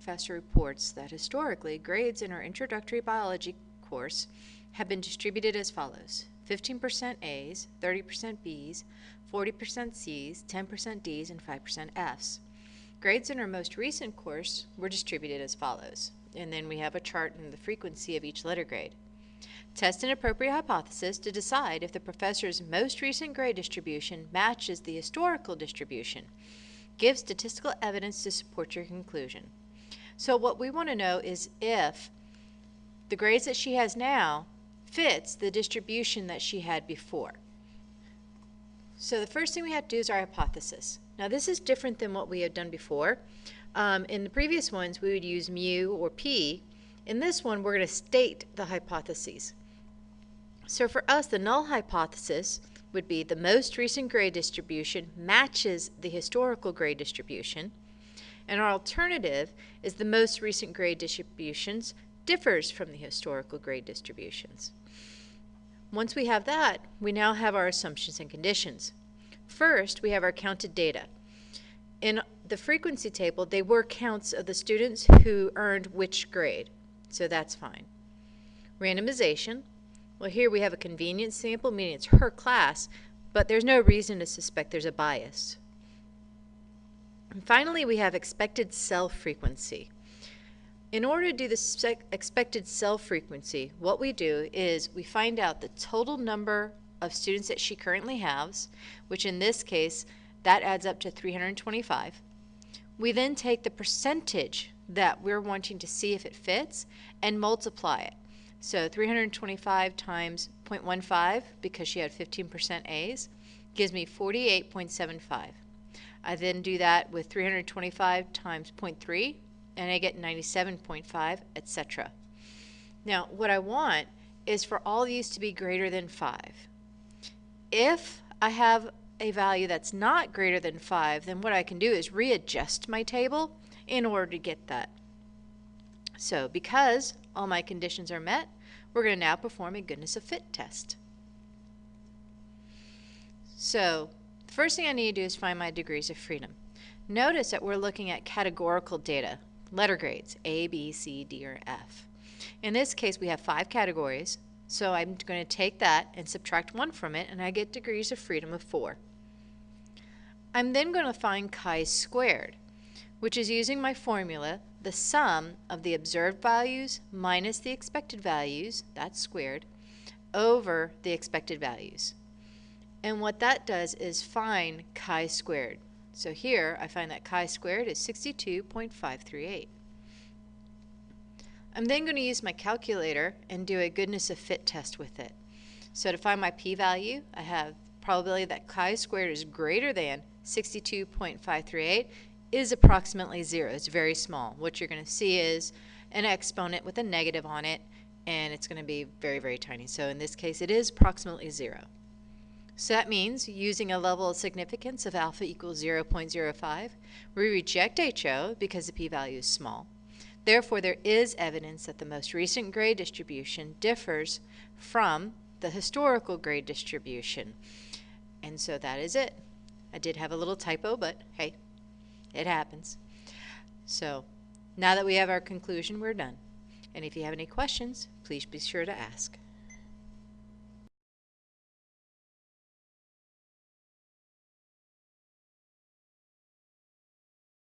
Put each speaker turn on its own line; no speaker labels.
professor reports that historically grades in our introductory biology course have been distributed as follows: 15% A's, 30% B's, 40% C's, 10% D's, and 5% F's. Grades in our most recent course were distributed as follows, and then we have a chart in the frequency of each letter grade. Test an appropriate hypothesis to decide if the professor's most recent grade distribution matches the historical distribution. Give statistical evidence to support your conclusion. So what we want to know is if the grades that she has now fits the distribution that she had before. So the first thing we have to do is our hypothesis. Now this is different than what we had done before. In the previous ones we would use mu or p. In this one we're going to state the hypotheses. So for us, the null hypothesis would be the most recent grade distribution matches the historical grade distribution, and our alternative is the most recent grade distributions differs from the historical grade distributions. Once we have that, we now have our assumptions and conditions. First, we have our counted data. In the frequency table, they were counts of the students who earned which grade, so that's fine. Randomization. Well, here we have a convenience sample, meaning it's her class, but there's no reason to suspect there's a bias. And finally, we have expected cell frequency. In order to do the expected cell frequency, what we do is we find out the total number of students that she currently has, which in this case, that adds up to 325. We then take the percentage that we're wanting to see if it fits and multiply it. So 325 times 0.15, because she had 15% A's, gives me 48.75. I then do that with 325 times 0.3, and I get 97.5, etc. Now, what I want is for all these to be greater than 5. If I have a value that's not greater than 5, then what I can do is readjust my table in order to get that. So because all my conditions are met, we're going to now perform a goodness of fit test. So the first thing I need to do is find my degrees of freedom. Notice that we're looking at categorical data, letter grades, A, B, C, D, or F. In this case, we have 5 categories, so I'm going to take that and subtract 1 from it, and I get degrees of freedom of 4. I'm then going to find chi-squared, which is using my formula, the sum of the observed values minus the expected values, that's squared, over the expected values. And what that does is find chi-squared. So here I find that chi-squared is 62.538. I'm then going to use my calculator and do a goodness of fit test with it. So to find my p-value, I have probability that chi-squared is greater than 62.538 is approximately 0. It's very small. What you're going to see is an exponent with a negative on it, and it's going to be very, very tiny. So in this case, it is approximately 0. So that means using a level of significance of alpha equals 0.05, we reject HO because the p-value is small. Therefore, there is evidence that the most recent grade distribution differs from the historical grade distribution. And so that is it. I did have a little typo, but hey, it happens. So now that we have our conclusion, we're done. And if you have any questions, please be sure to ask.